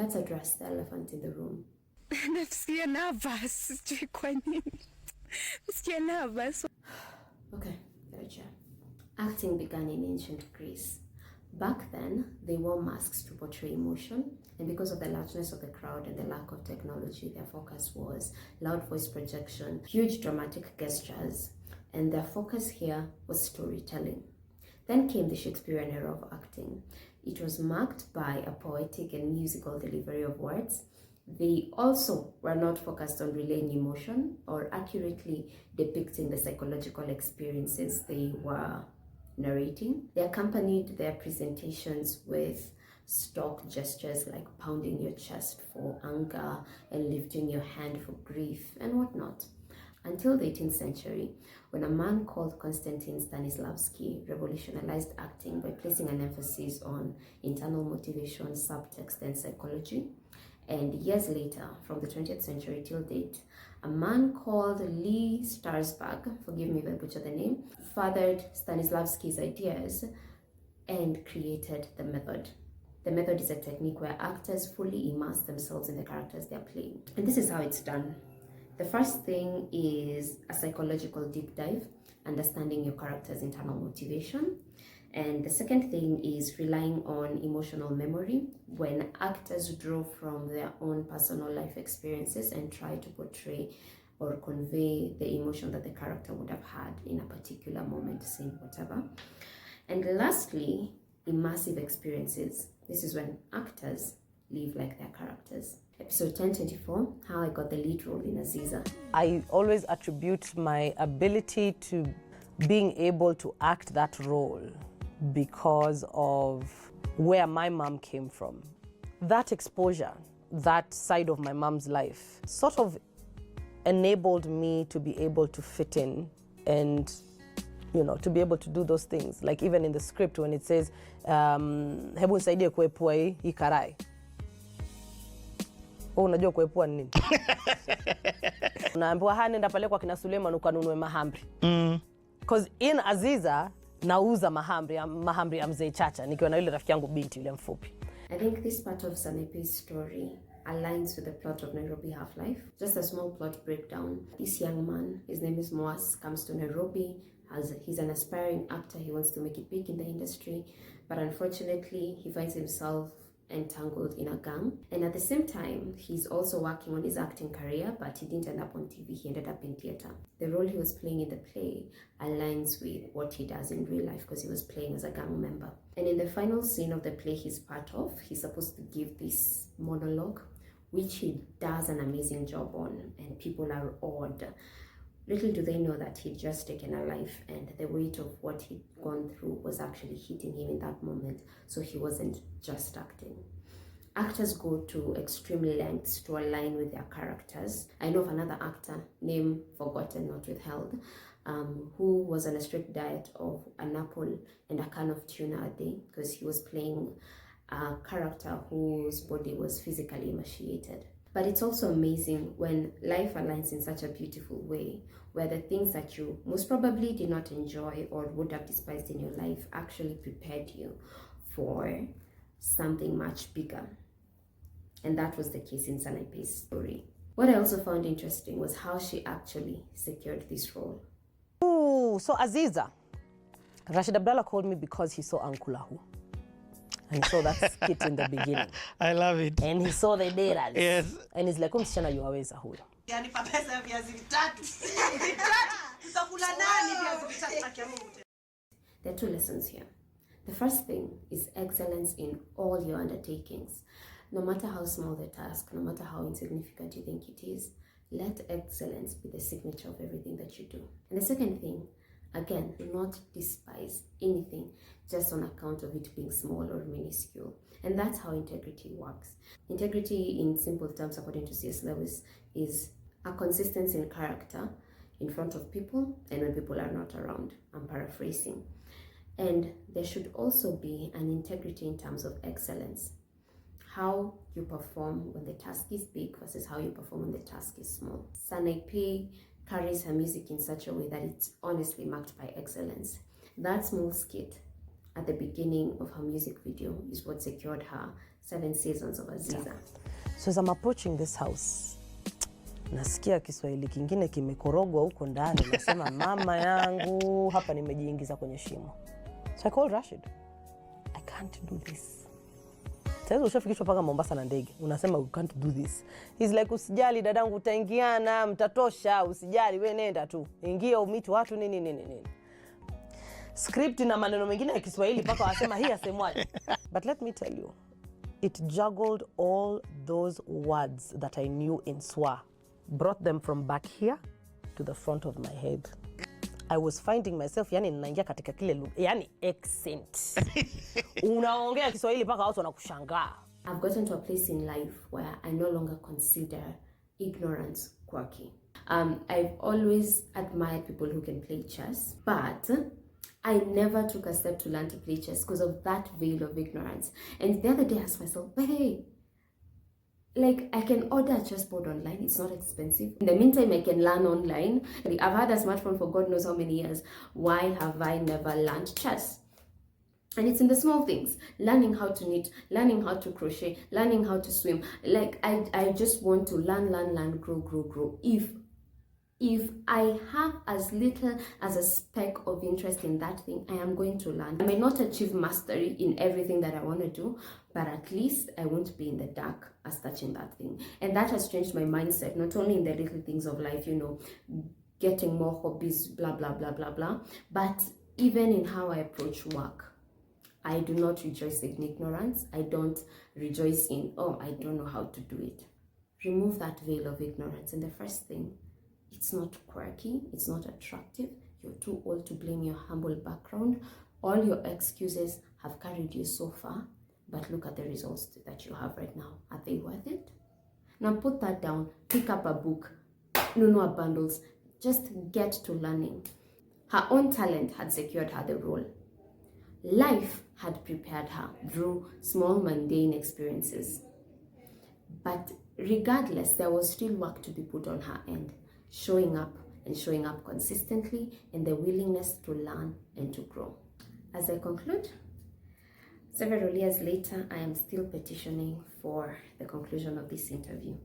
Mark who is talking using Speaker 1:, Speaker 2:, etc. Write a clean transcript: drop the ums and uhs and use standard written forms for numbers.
Speaker 1: let's address the elephant in the room.
Speaker 2: Nasikia nervous. Sijui kwa nini. Nasikia nervous.
Speaker 1: Okay, gotcha. Acting began in ancient Greece. Back then, they wore masks to portray emotion, and because of the largeness of the crowd and the lack of technology, their focus was loud voice projection, huge dramatic gestures, and their focus here was storytelling. Then came the Shakespearean era of acting. It was marked by a poetic and musical delivery of words. They also were not focused on relaying emotion or accurately depicting the psychological experiences they were narrating. They accompanied their presentations with stock gestures like pounding your chest for anger and lifting your hand for grief and whatnot. Until the 18th century, when a man called Konstantin Stanislavski revolutionized acting by placing an emphasis on internal motivation, subtext, and psychology. And years later, from the 20th century till date, a man called Lee Strasberg, forgive me if I butcher the name, fathered Stanislavski's ideas and created the method. The method is a technique where actors fully immerse themselves in the characters they're playing. And this is how it's done. The first thing is a psychological deep dive, understanding your character's internal motivation. And the second thing is relying on emotional memory, when actors draw from their own personal life experiences and try to portray or convey the emotion that the character would have had in a particular moment, scene, whatever. And lastly, immersive experiences. This is when actors live like their characters. Episode 1024, how I got the lead role in Aziza.
Speaker 3: I always attribute my ability to being able to act that role because of where my mom came from. That exposure, that side of my mom's life, sort of enabled me to be able to fit in and, you know, to be able to do those things. Like even in the script when it says, hebu nisaidie kuepua hii karai. Unajua kuepua ni nini? Unaambiwa nenda pale kwa kina Suleiman ukanunue mahamri. Because in Aziza, nauza mahamri ya mzee Chacha nikiwa na yule rafiki yangu binti yule mfupi.
Speaker 1: I think this part of Sanaipe's story aligns with the plot of Nairobi Half-Life. Just a small plot breakdown. This young man, his name is Moas, comes to Nairobi. He's an aspiring actor. He wants to make it big in the industry. But unfortunately, he finds himself entangled in a gang. And at the same time, he's also working on his acting career, but he didn't end up on TV. He ended up in theater. The role he was playing in the play aligns with what he does in real life because he was playing as a gang member. And in the final scene of the play he's part of, he's supposed to give this monologue, which he does an amazing job on, and people are awed. Little do they know that he'd just taken a life, and the weight of what he'd gone through was actually hitting him in that moment, so he wasn't just acting. Actors go to extreme lengths to align with their characters. I know of another actor, name forgotten, not withheld, who was on a strict diet of an apple and a can of tuna a day because he was playing a character whose body was physically emaciated. But it's also amazing when life aligns in such a beautiful way, where the things that you most probably did not enjoy or would have despised in your life actually prepared you for something much bigger. And that was the case in Sanaipe's story. What I also found interesting was how she actually secured this role.
Speaker 3: Ooh, so Aziza, Rashid Abdallah called me because he saw Uncle Ahu. And he saw that skit in the beginning.
Speaker 4: I love it.
Speaker 3: And he saw the data.
Speaker 4: Yes.
Speaker 3: And he's like, msichana yuwaweza huyo.
Speaker 5: Yani papesa ya viazi vitatu. Tutakula nani viazi vitatu?
Speaker 1: There are two lessons here. The first thing is excellence in all your undertakings. No matter how small the task, no matter how insignificant you think it is, let excellence be the signature of everything that you do. And the second thing, again, do not despise anything just on account of it being small or minuscule. And that's how integrity works. Integrity, in simple terms, according to C.S. Lewis, is a consistency in character in front of people and when people are not around. I'm paraphrasing. And there should also be an integrity in terms of excellence. How you perform when the task is big versus how you perform when the task is small. Sanaipe carries her music in such a way that it's honestly marked by excellence. That small skit at the beginning of her music video is what secured her 7 seasons of Aziza.
Speaker 3: So as I'm approaching this house, nasikia Kiswahili kingine kimekorogwa huko ndani, nasema mama yangu hapa nimejiingiza kwenye shimo. So I called Rashid. I can't do this. Sasa ushafikishwa paka Mombasa na ndege, unasema you can't do this. He's like, usijali dadangu, utaingiana, mtatosha, usijali, wewe nenda tu. Ingia umiti watu nini. Script na maneno mengine ya Kiswahili paka wasema hii asemwaje. But let me tell you, it juggled all those words that I knew in Swa, brought them from back here to the front of my head. I was finding myself, yani ninaingia katika kile lugha, yani accent. Unaongea Kiswahili paka watu wanakushangaa.
Speaker 1: I've gotten to a place in life where I no longer consider ignorance quirky. I've always admired people who can play chess, but I never took a step to learn to play chess because of that veil of ignorance. And the other day I asked myself, but hey, like I can order a chessboard online, it's not expensive. In the meantime, I can learn online. I've had a smartphone for God knows how many years. Why have I never learned chess? And it's in the small things. Learning how to knit, learning how to crochet, learning how to swim. Like I just want to learn, grow. If I have as little as a speck of interest in that thing, I am going to learn. I may not achieve mastery in everything that I want to do, but at least I won't be in the dark as touching that thing. And that has changed my mindset, not only in the little things of life, getting more hobbies, blah, blah, blah, blah, blah, but even in how I approach work. I do not rejoice in ignorance. I don't rejoice in, oh, I don't know how to do it. Remove that veil of ignorance. And the first thing, it's not quirky, it's not attractive, you're too old to blame your humble background. All your excuses have carried you so far, but look at the results that you have right now. Are they worth it? Now put that down, pick up a book, nunua bundles, just get to learning. Her own talent had secured her the role. Life had prepared her through small mundane experiences. But regardless, there was still work to be put on her end. Showing up consistently, and the willingness to learn and to grow. As I conclude, several years later, I am still petitioning for the conclusion of this interview.